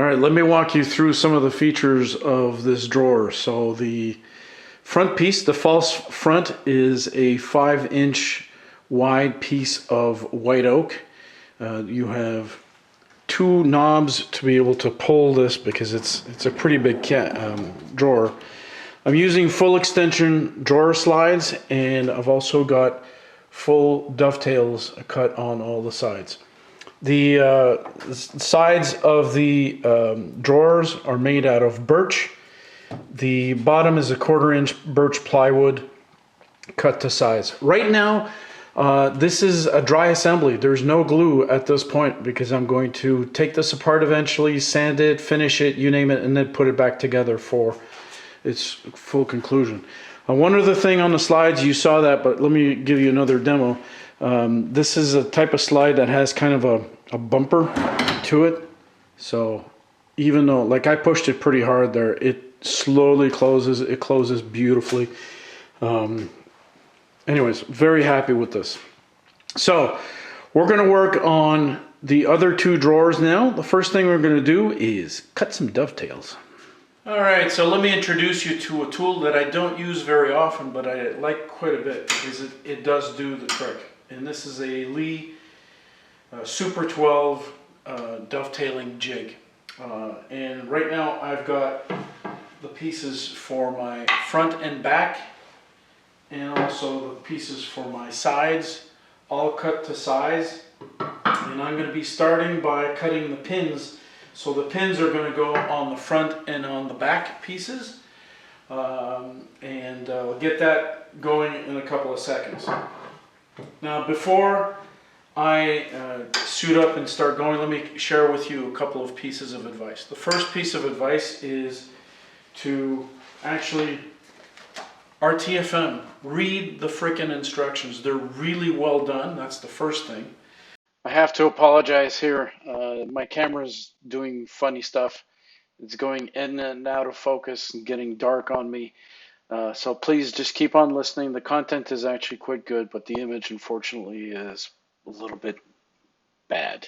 right, let me walk you through some of the features of this drawer. So the front piece, the false front, is a 5-inch wide piece of white oak. You have two knobs to be able to pull this because it's a pretty big drawer. I'm using full extension drawer slides, and I've also got full dovetails cut on all the sides. The sides of the drawers are made out of birch. The bottom is a 1/4-inch birch plywood cut to size. Right now, this is a dry assembly. There's no glue at this point because I'm going to take this apart eventually, sand it, finish it, you name it, and then put it back together for its full conclusion. One other thing on the slides, you saw that, but let me give you another demo. This is a type of slide that has kind of a bumper to it. So even though, like, I pushed it pretty hard there, it slowly closes. It closes beautifully. Anyways, very happy with this. So we're going to work on the other two drawers now. The first thing we're going to do is cut some dovetails. All right, so let me introduce you to a tool that I don't use very often, but I like quite a bit because it does do the trick. And this is a Lee Super 12 dovetailing jig. And right now I've got the pieces for my front and back, and also the pieces for my sides, all cut to size. And I'm going to be starting by cutting the pins. So the pins are going to go on the front and on the back pieces. And I'll get that going in a couple of seconds. Now, before I suit up and start going, let me share with you a couple of pieces of advice. The first piece of advice is to actually RTFM, read the frickin' instructions. They're really well done. That's the first thing. I have to apologize here. My camera's doing funny stuff. It's going in and out of focus and getting dark on me. So please just keep on listening. The content is actually quite good, but the image, unfortunately, is a little bit bad.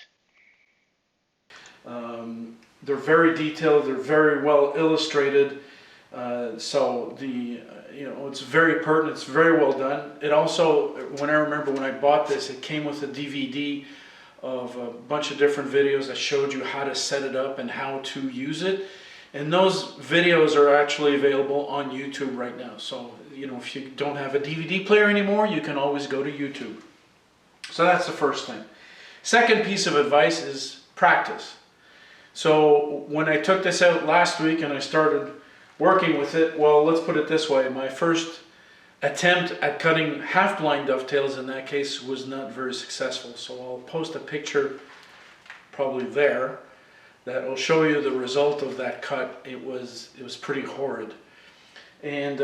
They're very detailed. They're very well illustrated. So it's very pertinent. It's very well done. It also, when I bought this, it came with a DVD of a bunch of different videos that showed you how to set it up and how to use it. And those videos are actually available on YouTube right now. So, if you don't have a DVD player anymore, you can always go to YouTube. So that's the first thing. Second piece of advice is practice. So when I took this out last week and I started working with it, well, let's put it this way. My first attempt at cutting half-blind dovetails in that case was not very successful. So I'll post a picture probably there that will show you the result of that cut. It was pretty horrid. And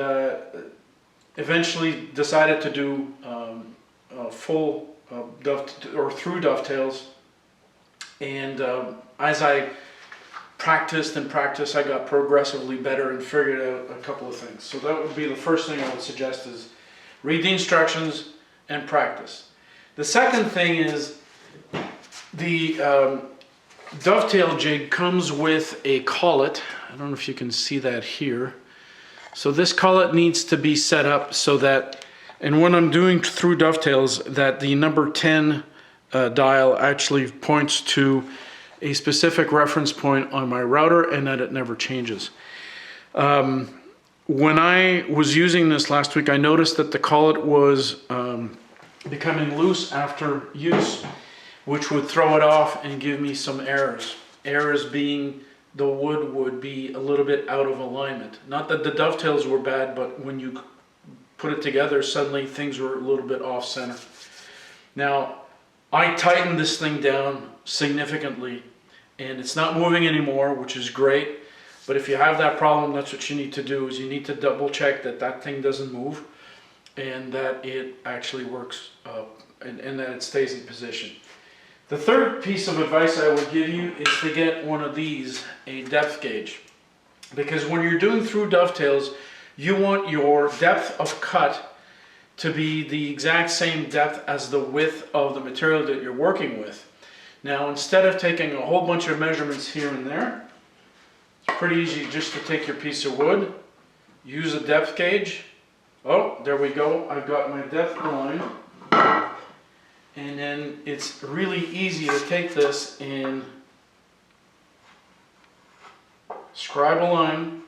eventually decided to do full through dovetails. And as I practiced, I got progressively better and figured out a couple of things. So that would be the first thing I would suggest, is read the instructions and practice. The second thing is the dovetail jig comes with a collet. I don't know if you can see that here. So this collet needs to be set up so that, and when I'm doing through dovetails, that the number 10 dial actually points to a specific reference point on my router and that it never changes. When I was using this last week, I noticed that the collet was becoming loose after use, which would throw it off and give me some errors. Errors being the wood would be a little bit out of alignment. Not that the dovetails were bad, but when you put it together, suddenly things were a little bit off center. Now, I tightened this thing down significantly and it's not moving anymore, which is great. But if you have that problem, that's what you need to do, is you need to double check that that thing doesn't move and that it actually works and that it stays in position. The third piece of advice I would give you is to get one of these, a depth gauge. Because when you're doing through dovetails, you want your depth of cut to be the exact same depth as the width of the material that you're working with. Now, instead of taking a whole bunch of measurements here and there, It's pretty easy just to take your piece of wood, use a depth gauge. Oh, there we go. I've got my depth line. And then it's really easy to take this and scribe a line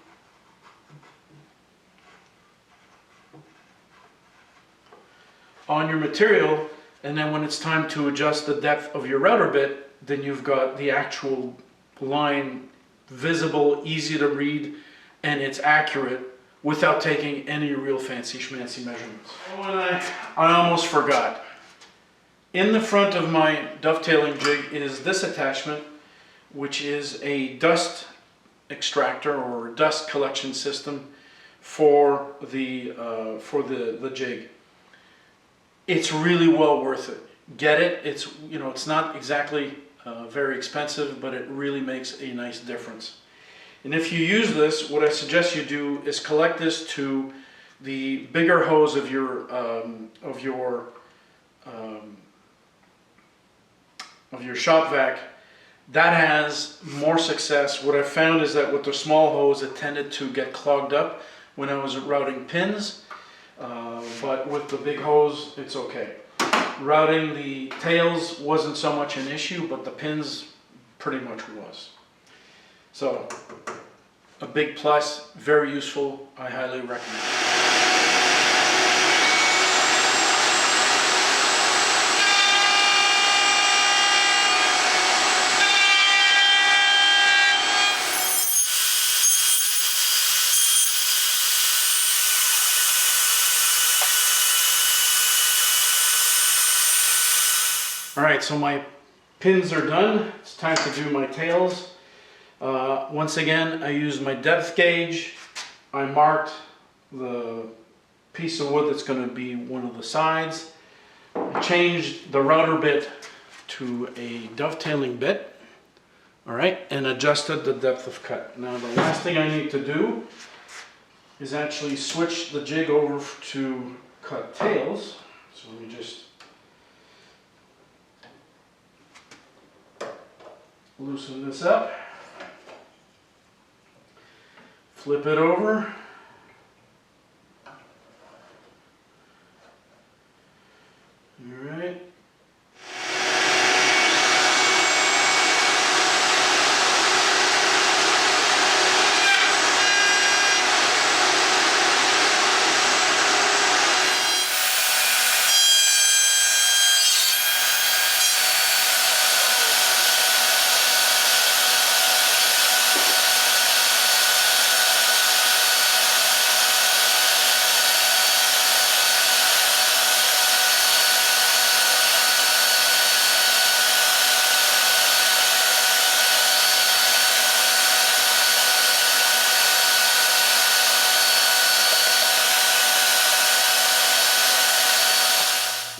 on your material, and then when it's time to adjust the depth of your router bit, then you've got the actual line visible, easy to read, and it's accurate without taking any real fancy schmancy measurements. Oh, and I almost forgot. In the front of my dovetailing jig is this attachment, which is a dust extractor or dust collection system for the jig. It's really well worth it. Get it. It's not exactly very expensive, but it really makes a nice difference. And if you use this, what I suggest you do is collect this to the bigger hose of your shop vac. That has more success. What I found is that with the small hose, it tended to get clogged up when I was routing pins, but with the big hose, it's okay. Routing the tails wasn't so much an issue, but the pins pretty much was. So, a big plus, very useful, I highly recommend. Alright, so my pins are done. It's time to do my tails. Once again, I used my depth gauge. I marked the piece of wood that's going to be one of the sides. I changed the router bit to a dovetailing bit. Alright, and adjusted the depth of cut. Now the last thing I need to do is actually switch the jig over to cut tails. So let me just loosen this up, flip it over, all right.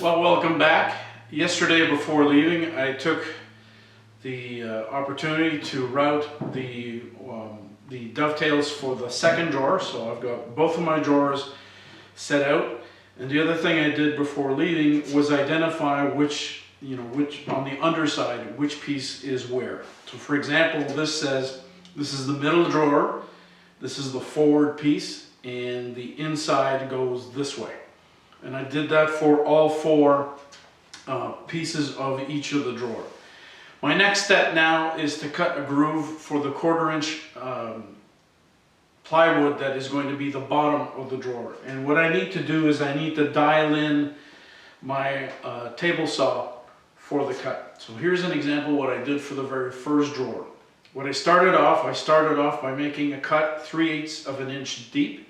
Well, welcome back. Yesterday before leaving, I took the opportunity to route the dovetails for the second drawer. So I've got both of my drawers set out. And the other thing I did before leaving was identify which on the underside, which piece is where. So for example, this says this is the middle drawer, this is the forward piece, and the inside goes this way. And I did that for all four pieces of each of the drawer. My next step now is to cut a groove for the 1/4 inch plywood that is going to be the bottom of the drawer. And what I need to do is I need to dial in my table saw for the cut. So here's an example of what I did for the very first drawer. What I started off by making a cut 3/8 of an inch deep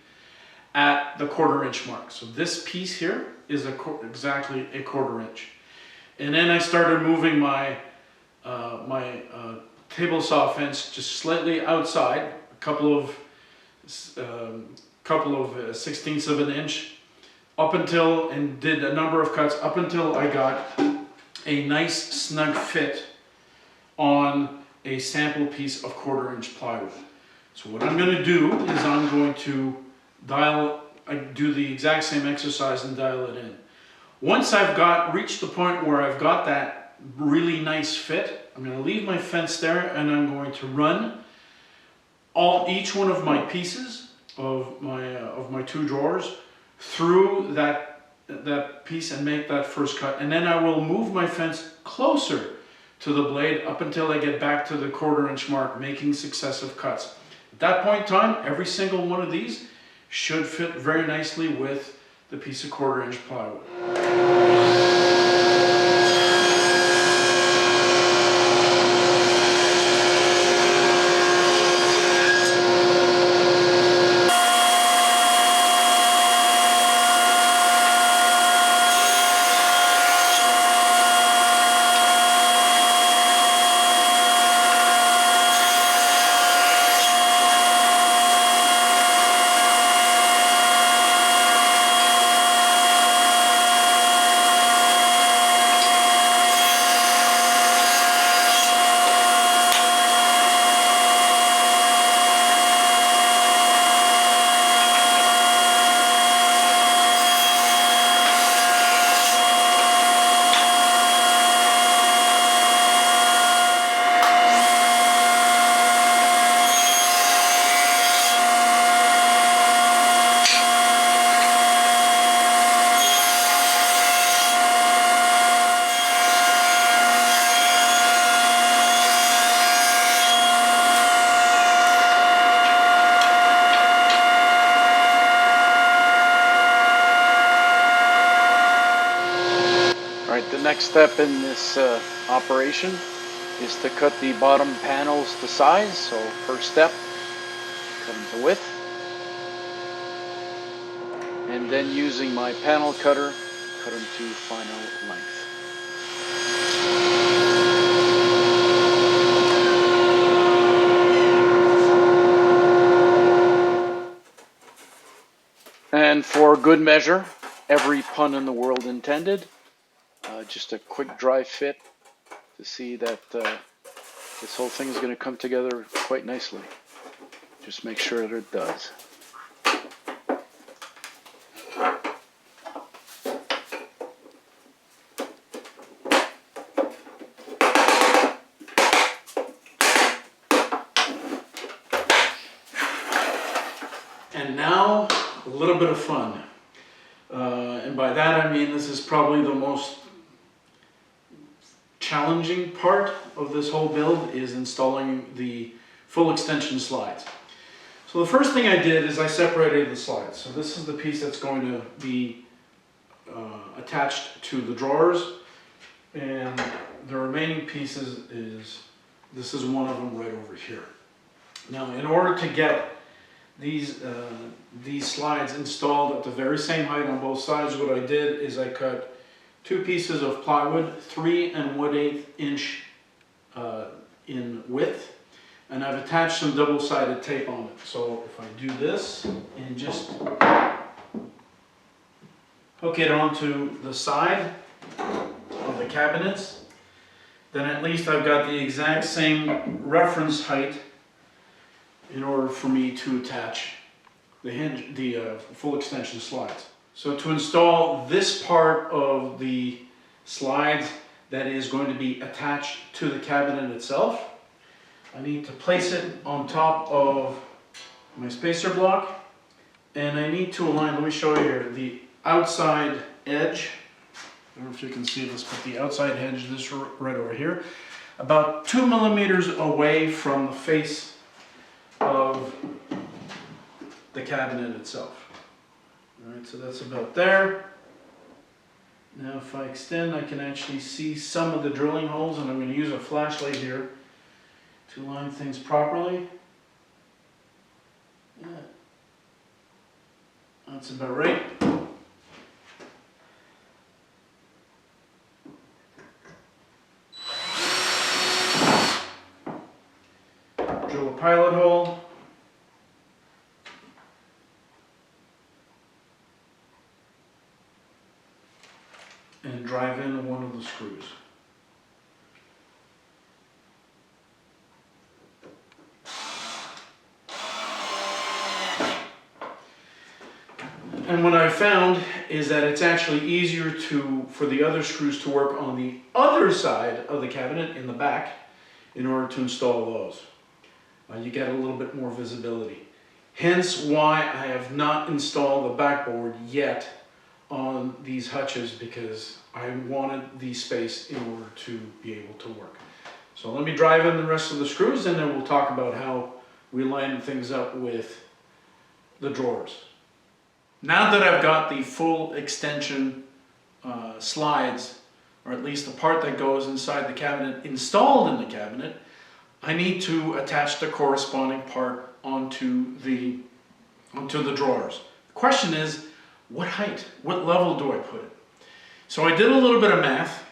at the 1/4 inch mark. So this piece here is exactly a 1/4 inch. And then I started moving my table saw fence just slightly outside, a couple of 1/16 of an inch, up until, and did a number of cuts up until I got a nice snug fit on a sample piece of 1/4 inch plywood. So what I'm going to do is I'm going to do the exact same exercise and dial it in. Once I've reached the point where I've got that really nice fit, I'm going to leave my fence there and I'm going to run each one of my pieces of my two drawers through that piece and make that first cut, and then I will move my fence closer to the blade up until I get back to the 1/4 inch mark, making successive cuts. At that point in time, every single one of these should fit very nicely with the piece of 1/4 inch plywood. The next step in this operation is to cut the bottom panels to size. So first step, cut them to width, and then using my panel cutter, cut them to final length. And for good measure, every pun in the world intended, just a quick dry fit to see that this whole thing is going to come together quite nicely. Just make sure that it does. And now a little bit of fun. And by that I mean this is probably the most challenging part of this whole build is installing the full extension slides. So the first thing I did is I separated the slides. So this is the piece that's going to be attached to the drawers, and the remaining pieces this is one of them right over here. Now in order to get these slides installed at the very same height on both sides, what I did is I cut 2 pieces of plywood, 3 1/8 inch in width, and I've attached some double-sided tape on it. So if I do this and just hook it onto the side of the cabinets, then at least I've got the exact same reference height in order for me to attach the full extension slides. So to install this part of the slides that is going to be attached to the cabinet itself, I need to place it on top of my spacer block, and I need to align, let me show you here, the outside edge, I don't know if you can see this, but the outside edge, this right over here, about 2 millimeters away from the face of the cabinet itself. Alright, so that's about there. Now if I extend, I can actually see some of the drilling holes, and I'm going to use a flashlight here to line things properly. Yeah. That's about right. Drill a pilot hole. And drive in one of the screws. And what I found is that it's actually easier for the other screws to work on the other side of the cabinet in the back in order to install those. you get a little bit more visibility. Hence why I have not installed the backboard yet on these hutches, because I wanted the space in order to be able to work. So let me drive in the rest of the screws, and then we'll talk about how we line things up with the drawers. Now that I've got the full extension slides, or at least the part that goes inside the cabinet, installed in the cabinet, I need to attach the corresponding part onto the drawers. The question is, what height, what level do I put it? So I did a little bit of math,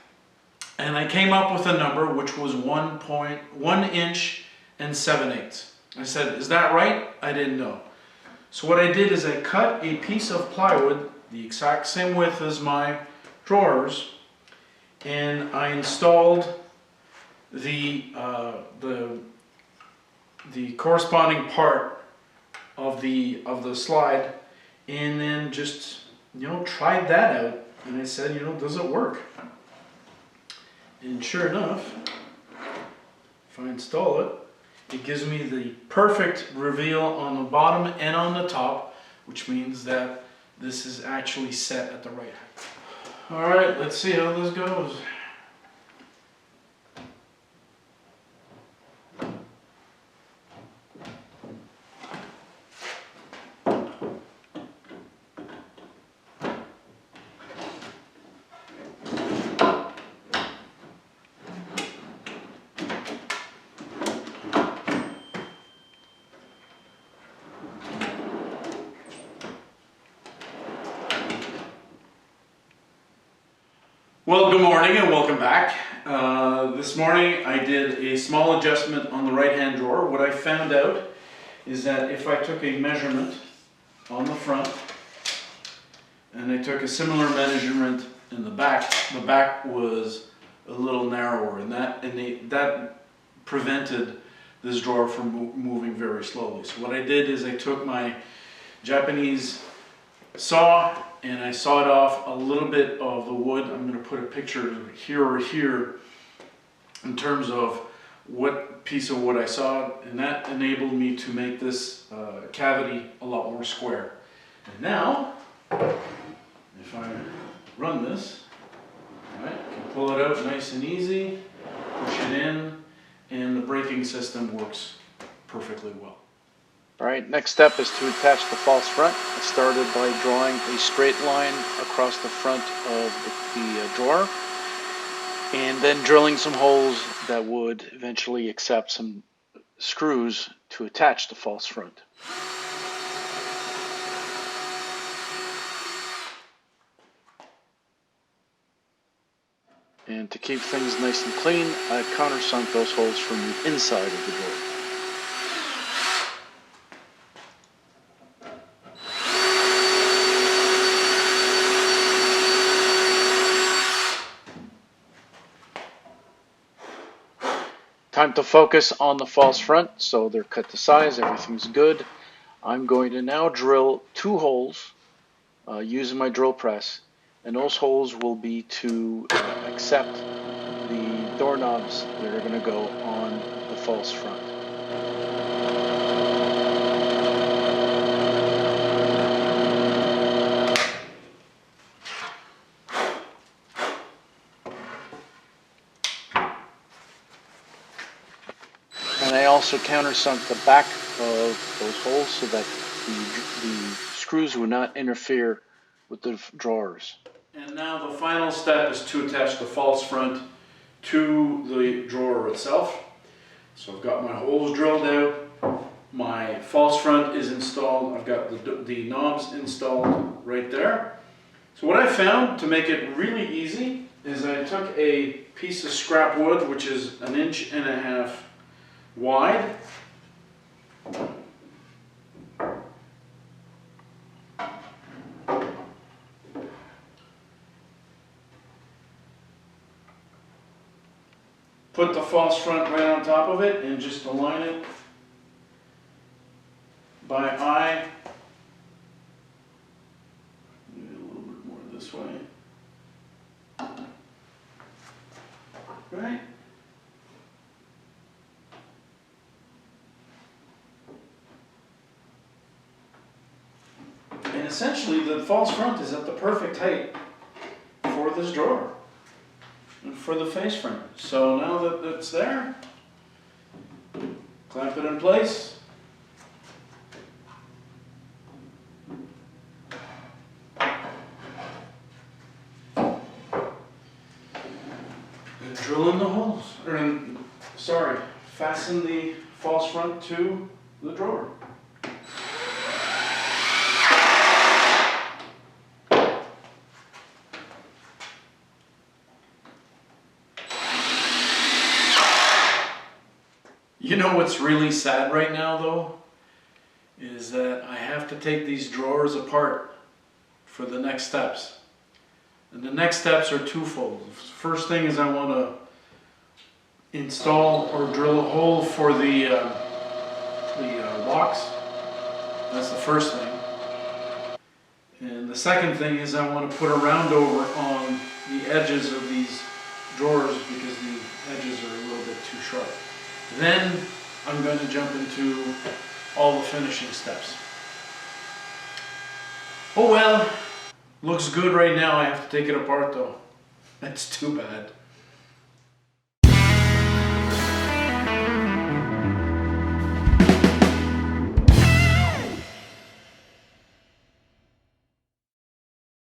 and I came up with a number which was 1.1 inch and 7/8. I said, is that right? I didn't know. So what I did is I cut a piece of plywood the exact same width as my drawers, and I installed the corresponding part of the slide, and then just, you know, tried that out, and I said, you know, does it work? And sure enough, if I install it, it gives me the perfect reveal on the bottom and on the top, which means that this is actually set at the right height. All right, let's see how this goes. Well, good morning and welcome back. This morning I did a small adjustment on the right-hand drawer. What I found out is that if I took a measurement on the front and I took a similar measurement in the back was a little narrower, and that prevented this drawer from moving very slowly. So what I did is I took my Japanese saw and I sawed off a little bit of the wood. I'm going to put a picture here or here in terms of what piece of wood I sawed, and that enabled me to make this cavity a lot more square. And now, if I run this, right, I can pull it out nice and easy, push it in, and the braking system works perfectly well. Alright, next step is to attach the false front. I started by drawing a straight line across the front of the drawer, and then drilling some holes that would eventually accept some screws to attach the false front. And to keep things nice and clean, I countersunk those holes from the inside of the drawer. Time to focus on the false front, so they're cut to size, everything's good. I'm going to now drill 2 holes using my drill press, and those holes will be to accept the doorknobs that are going to go on the false front. And I also countersunk the back of those holes so that the screws would not interfere with the drawers. And now the final step is to attach the false front to the drawer itself. So I've got my holes drilled out, my false front is installed, I've got the knobs installed right there. So what I found to make it really easy is I took a piece of scrap wood, which is 1.5 inches wide. Put the false front right on top of it and just align it by eye. Maybe a little bit more this way. Right? essentially the false front is at the perfect height for this drawer and for the face frame. So now that it's there, clamp it in place. And drill in the holes. Fasten the false front to the drawer. You know what's really sad right now though? Is that I have to take these drawers apart for the next steps. And the next steps are twofold. First thing is I want to install or drill a hole for the locks. That's the first thing. And the second thing is I want to put a round over on the edges of these drawers because the edges are a little bit too sharp. Then I'm going to jump into all the finishing steps. Oh well, looks good right now. I have to take it apart though. That's too bad.